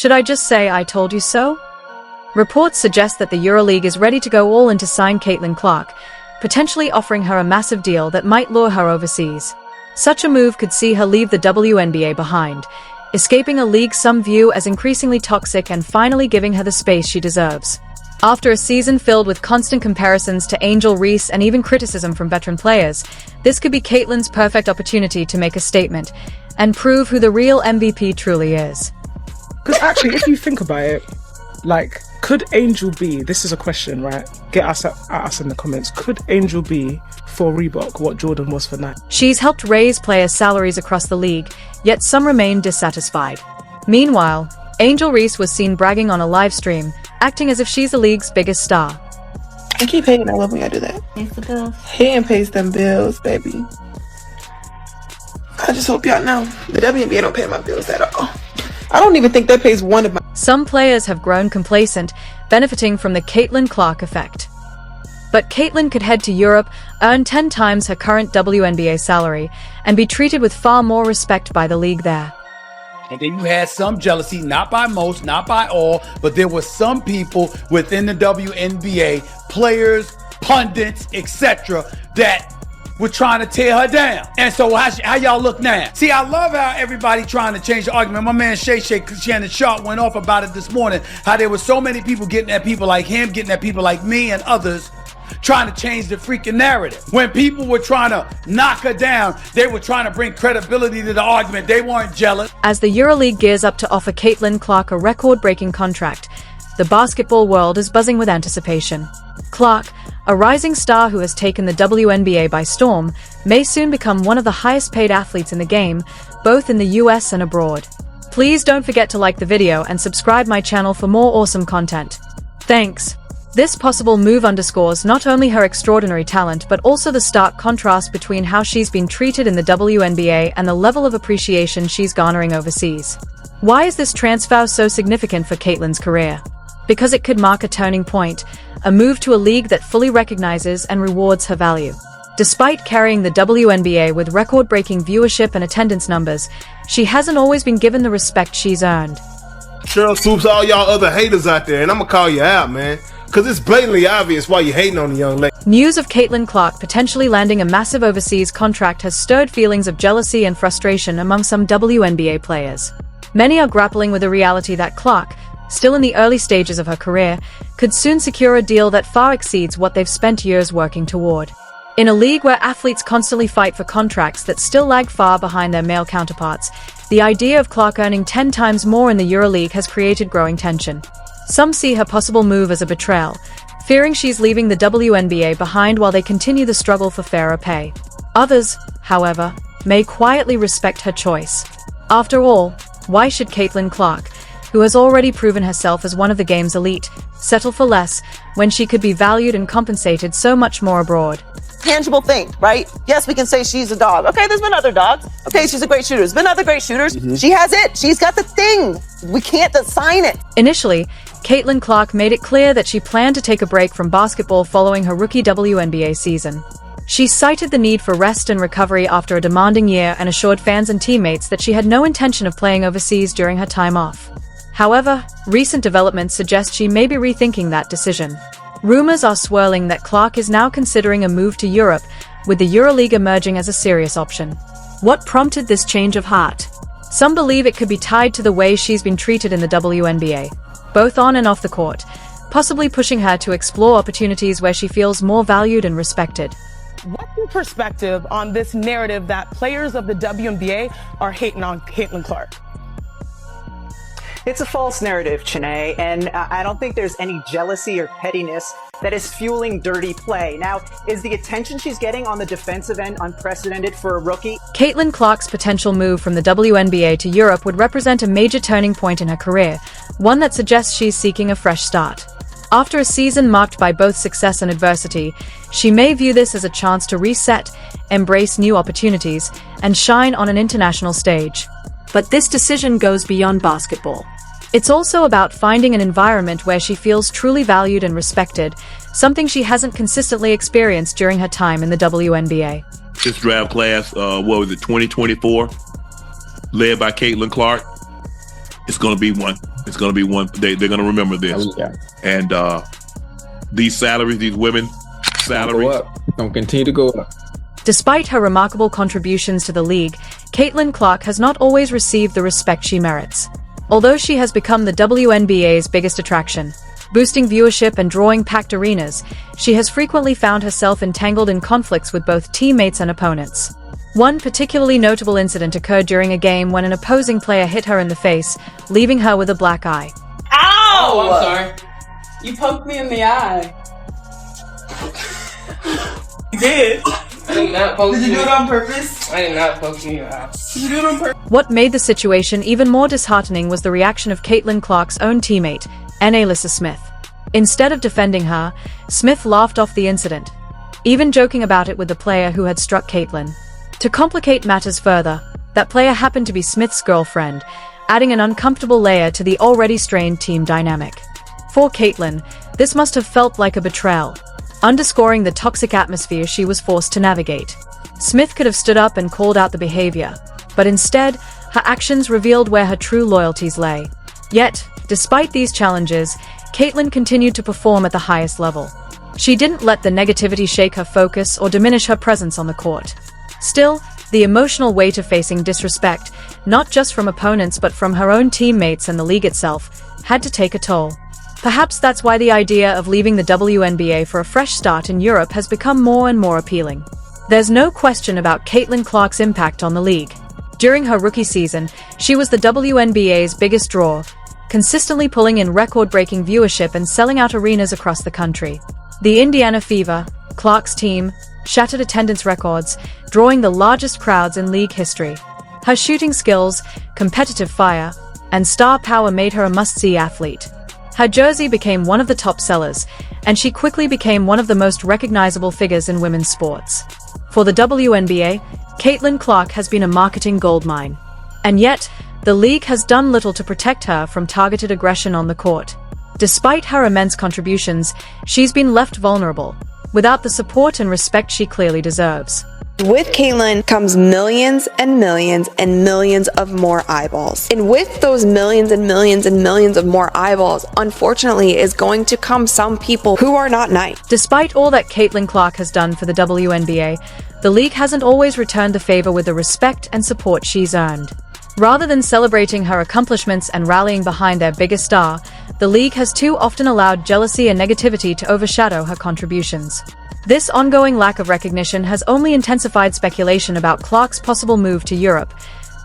Should I just say I told you so? Reports suggest that the EuroLeague is ready to go all in to sign Caitlin Clark, potentially offering her a massive deal that might lure her overseas. Such a move could see her leave the WNBA behind, escaping a league some view as increasingly toxic and finally giving her the space she deserves. After a season filled with constant comparisons to Angel Reese and even criticism from veteran players, this could be Caitlin's perfect opportunity to make a statement and prove who the real MVP truly is. Because actually, if you think about it, like, could Angel be, this is a question, right? Get us at us in the comments. Could Angel be for Reebok what Jordan was for Nike? She's helped raise players' salaries across the league, yet some remain dissatisfied. Meanwhile, Angel Reese was seen bragging on a live stream, acting as if she's the league's biggest star. I keep hating. I love when I do that. Pays the bills. Hand pays them bills, baby. I just hope y'all know the WNBA don't pay my bills at all. I don't even think that pays one of my. Some players have grown complacent, benefiting from the Caitlin Clark effect. But Caitlin could head to Europe, earn 10 times her current WNBA salary, and be treated with far more respect by the league there. And then you had some jealousy, not by most, not by all, but there were some people within the WNBA, players, pundits, etc., that were trying to tear her down. And so how y'all look now? See, I love how everybody trying to change the argument. My man Shannon Sharp went off about it this morning, how there were so many people getting at people like him, getting at people like me and others, trying to change the freaking narrative. When people were trying to knock her down, they were trying to bring credibility to the argument. They weren't jealous. As the EuroLeague gears up to offer Caitlin Clark a record-breaking contract, the basketball world is buzzing with anticipation. Clark, a rising star who has taken the WNBA by storm, may soon become one of the highest-paid athletes in the game, both in the US and abroad. Please don't forget to like the video and subscribe my channel for more awesome content. Thanks. This possible move underscores not only her extraordinary talent but also the stark contrast between how she's been treated in the WNBA and the level of appreciation she's garnering overseas. Why is this transfer so significant for Caitlin's career? Because it could mark a turning point, a move to a league that fully recognizes and rewards her value. Despite carrying the WNBA with record-breaking viewership and attendance numbers, she hasn't always been given the respect she's earned. Cheryl Swoops, all y'all other haters out there, and I'm gonna call you out, man. Because it's blatantly obvious why you're hating on the young lady. News of Caitlin Clark potentially landing a massive overseas contract has stirred feelings of jealousy and frustration among some WNBA players. Many are grappling with the reality that Clark, still in the early stages of her career, could soon secure a deal that far exceeds what they've spent years working toward. In a league where athletes constantly fight for contracts that still lag far behind their male counterparts, the idea of Clark earning 10 times more in the EuroLeague has created growing tension. Some see her possible move as a betrayal, fearing she's leaving the WNBA behind while they continue the struggle for fairer pay. Others, however, may quietly respect her choice. After all, why should Caitlin Clark, who has already proven herself as one of the game's elite, settle for less when she could be valued and compensated so much more abroad? Tangible thing, right? Yes, we can say she's a dog. Okay, there's been other dogs. Okay, she's a great shooter. There's been other great shooters. She has it. She's got the thing. We can't assign it. Initially, Caitlin Clark made it clear that she planned to take a break from basketball following her rookie WNBA season. She cited the need for rest and recovery after a demanding year and assured fans and teammates that she had no intention of playing overseas during her time off. However, recent developments suggest she may be rethinking that decision. Rumors are swirling that Clark is now considering a move to Europe, with the EuroLeague emerging as a serious option. What prompted this change of heart? Some believe it could be tied to the way she's been treated in the WNBA, both on and off the court, possibly pushing her to explore opportunities where she feels more valued and respected. What's your perspective on this narrative that players of the WNBA are hating on Caitlin Clark? It's a false narrative, Chanae, and I don't think there's any jealousy or pettiness that is fueling dirty play. Now, is the attention she's getting on the defensive end unprecedented for a rookie? Caitlin Clark's potential move from the WNBA to Europe would represent a major turning point in her career, one that suggests she's seeking a fresh start. After a season marked by both success and adversity, she may view this as a chance to reset, embrace new opportunities, and shine on an international stage. But this decision goes beyond basketball. It's also about finding an environment where she feels truly valued and respected, something she hasn't consistently experienced during her time in the WNBA. This draft class, 2024, led by Caitlin Clark. It's going to be one. It's going to be one. They're going to remember this. And these salaries, these women salaries, don't continue to go up. Despite her remarkable contributions to the league, Caitlin Clark has not always received the respect she merits. Although she has become the WNBA's biggest attraction, boosting viewership and drawing packed arenas, she has frequently found herself entangled in conflicts with both teammates and opponents. One particularly notable incident occurred during a game when an opposing player hit her in the face, leaving her with a black eye. Ow! Oh, I'm sorry. You poked me in the eye. You did? I did not poke you. Did you do it on purpose? I did not poke you in the eye. Did you do it on purpose? What made the situation even more disheartening was the reaction of Caitlin Clark's own teammate, Alyssa Smith. Instead of defending her, Smith laughed off the incident, even joking about it with the player who had struck Caitlin. To complicate matters further, that player happened to be Smith's girlfriend, adding an uncomfortable layer to the already strained team dynamic. For Caitlin, this must have felt like a betrayal, underscoring the toxic atmosphere she was forced to navigate. Smith could have stood up and called out the behavior, but instead, her actions revealed where her true loyalties lay. Yet, despite these challenges, Caitlin continued to perform at the highest level. She didn't let the negativity shake her focus or diminish her presence on the court. Still, the emotional weight of facing disrespect, not just from opponents but from her own teammates and the league itself, had to take a toll. Perhaps that's why the idea of leaving the WNBA for a fresh start in Europe has become more and more appealing. There's no question about Caitlin Clark's impact on the league. During her rookie season, she was the WNBA's biggest draw, consistently pulling in record-breaking viewership and selling out arenas across the country. The Indiana Fever, Clark's team, shattered attendance records, drawing the largest crowds in league history. Her shooting skills, competitive fire, and star power made her a must-see athlete. Her jersey became one of the top sellers, and she quickly became one of the most recognizable figures in women's sports. For the WNBA, Caitlin Clark has been a marketing goldmine. And yet, the league has done little to protect her from targeted aggression on the court. Despite her immense contributions, she's been left vulnerable, without the support and respect she clearly deserves. With Caitlin comes millions and millions and millions of more eyeballs. And with those millions and millions and millions of more eyeballs, unfortunately, is going to come some people who are not nice. Despite all that Caitlin Clark has done for the WNBA, the league hasn't always returned the favor with the respect and support she's earned. Rather than celebrating her accomplishments and rallying behind their biggest star, the league has too often allowed jealousy and negativity to overshadow her contributions. This ongoing lack of recognition has only intensified speculation about Clark's possible move to Europe,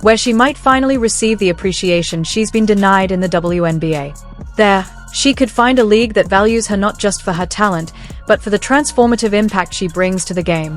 where she might finally receive the appreciation she's been denied in the WNBA. There, she could find a league that values her not just for her talent, but for the transformative impact she brings to the game.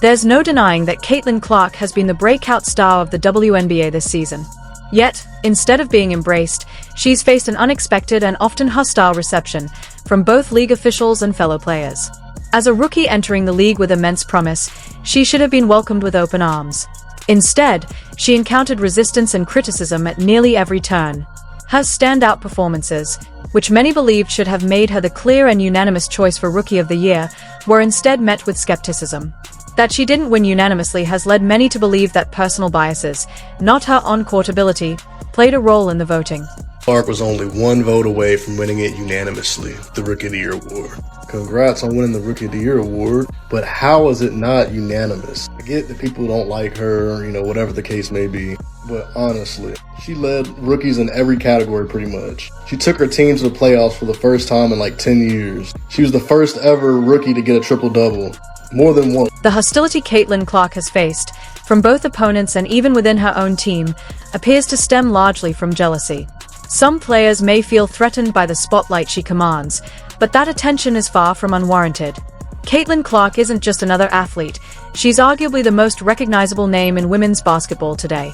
There's no denying that Caitlin Clark has been the breakout star of the WNBA this season. Yet, instead of being embraced, she's faced an unexpected and often hostile reception from both league officials and fellow players. As a rookie entering the league with immense promise, she should have been welcomed with open arms. Instead, she encountered resistance and criticism at nearly every turn. Her standout performances, which many believed should have made her the clear and unanimous choice for Rookie of the Year, were instead met with skepticism. That she didn't win unanimously has led many to believe that personal biases, not her on-court ability, played a role in the voting. Clark was only one vote away from winning it unanimously, the Rookie of the Year award. Congrats on winning the Rookie of the Year award, but how is it not unanimous? I get that people don't like her, whatever the case may be, but honestly, she led rookies in every category pretty much. She took her team to the playoffs for the first time in like 10 years. She was the first ever rookie to get a triple-double. More than one. The hostility Caitlin Clark has faced, from both opponents and even within her own team, appears to stem largely from jealousy. Some players may feel threatened by the spotlight she commands, but that attention is far from unwarranted. Caitlin Clark isn't just another athlete, she's arguably the most recognizable name in women's basketball today.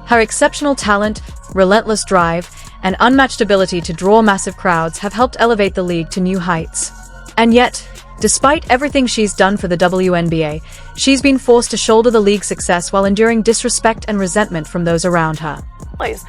Her exceptional talent, relentless drive, and unmatched ability to draw massive crowds have helped elevate the league to new heights. And yet, despite everything she's done for the WNBA, she's been forced to shoulder the league's success while enduring disrespect and resentment from those around her.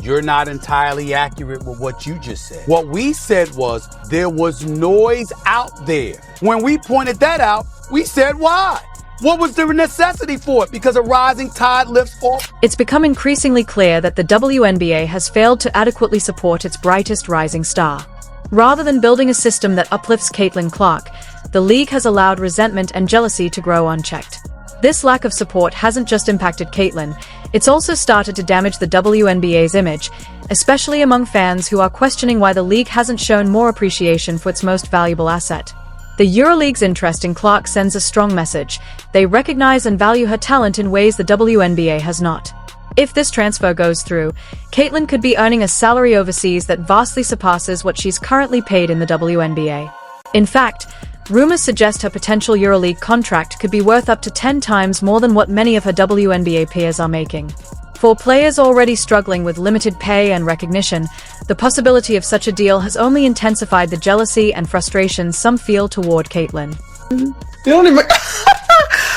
You're not entirely accurate with what you just said. What we said was there was noise out there. When we pointed that out, we said why. What was the necessity for it? Because a rising tide lifts all. It's become increasingly clear that the WNBA has failed to adequately support its brightest rising star. Rather than building a system that uplifts Caitlin Clark, the league has allowed resentment and jealousy to grow unchecked. This lack of support hasn't just impacted Caitlin, it's also started to damage the WNBA's image, especially among fans who are questioning why the league hasn't shown more appreciation for its most valuable asset. The EuroLeague's interest in Clark sends a strong message. They recognize and value her talent in ways the WNBA has not. If this transfer goes through, Caitlin could be earning a salary overseas that vastly surpasses what she's currently paid in the WNBA. In fact, rumors suggest her potential EuroLeague contract could be worth up to 10 times more than what many of her WNBA peers are making. For players already struggling with limited pay and recognition, the possibility of such a deal has only intensified the jealousy and frustration some feel toward Caitlin. You don't even...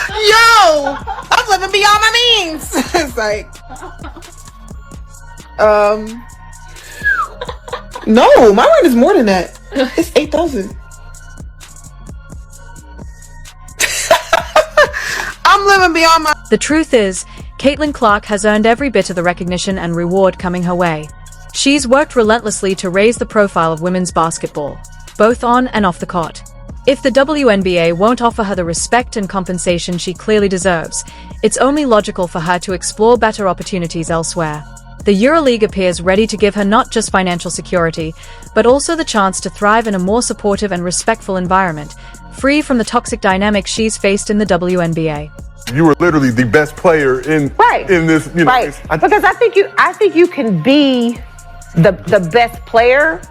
Yo! I'm living beyond my means! It's like... No, my rent is more than that. It's 8,000. I'm living beyond my... The truth is, Caitlin Clark has earned every bit of the recognition and reward coming her way. She's worked relentlessly to raise the profile of women's basketball, both on and off the court. If the WNBA won't offer her the respect and compensation she clearly deserves, it's only logical for her to explore better opportunities elsewhere. The EuroLeague appears ready to give her not just financial security, but also the chance to thrive in a more supportive and respectful environment, free from the toxic dynamics she's faced in the WNBA. You were literally the best player in this, you know. Right. Because I think you can be the best player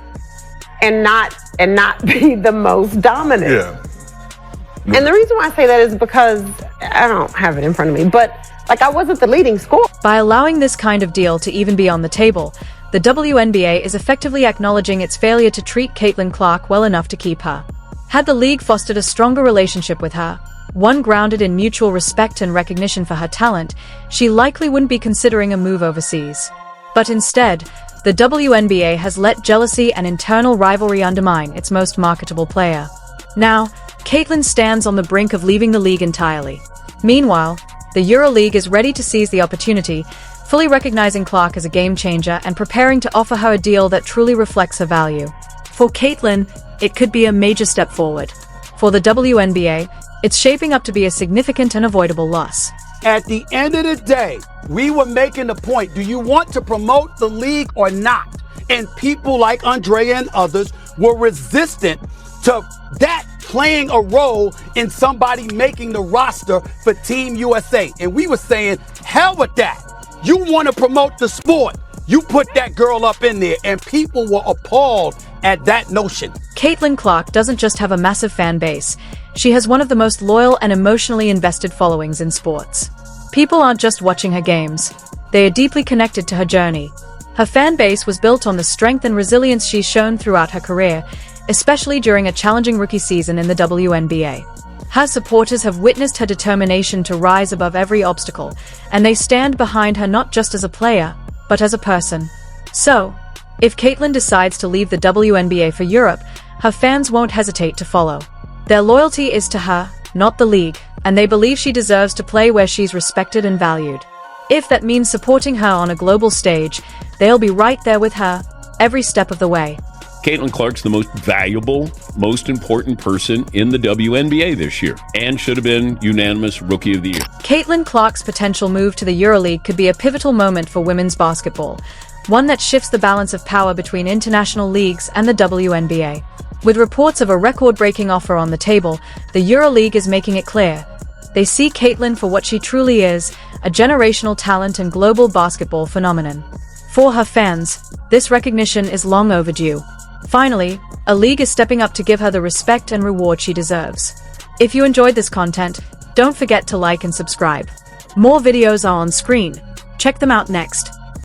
and not be the most dominant. Yeah. And the reason why I say that is because I don't have it in front of me, but like I wasn't the leading scorer. By allowing this kind of deal to even be on the table, the WNBA is effectively acknowledging its failure to treat Caitlin Clark well enough to keep her. Had the league fostered a stronger relationship with her, one grounded in mutual respect and recognition for her talent, she likely wouldn't be considering a move overseas. But instead, the WNBA has let jealousy and internal rivalry undermine its most marketable player. Now, Caitlin stands on the brink of leaving the league entirely. Meanwhile, the EuroLeague is ready to seize the opportunity, fully recognizing Clark as a game changer and preparing to offer her a deal that truly reflects her value. For Caitlin, it could be a major step forward. For the WNBA, it's shaping up to be a significant and avoidable loss. At the end of the day, we were making the point, do you want to promote the league or not? And people like Andrea and others were resistant to that playing a role in somebody making the roster for Team USA. And we were saying, hell with that. You want to promote the sport. You put that girl up in there, and people were appalled at that notion. Caitlin Clark doesn't just have a massive fan base. She has one of the most loyal and emotionally invested followings in sports. People aren't just watching her games. They are deeply connected to her journey. Her fan base was built on the strength and resilience she's shown throughout her career, especially during a challenging rookie season in the WNBA. Her supporters have witnessed her determination to rise above every obstacle, and they stand behind her not just as a player, but as a person. So, if Caitlin decides to leave the WNBA for Europe, her fans won't hesitate to follow. Their loyalty is to her, not the league, and they believe she deserves to play where she's respected and valued. If that means supporting her on a global stage, they'll be right there with her, every step of the way. Caitlin Clark's the most valuable, most important person in the WNBA this year, and should have been unanimous Rookie of the Year. Caitlin Clark's potential move to the EuroLeague could be a pivotal moment for women's basketball, one that shifts the balance of power between international leagues and the WNBA. With reports of a record-breaking offer on the table, the EuroLeague is making it clear. They see Caitlin for what she truly is, a generational talent and global basketball phenomenon. For her fans, this recognition is long overdue. Finally, a league is stepping up to give her the respect and reward she deserves. If you enjoyed this content, don't forget to like and subscribe. More videos are on screen. Check them out next.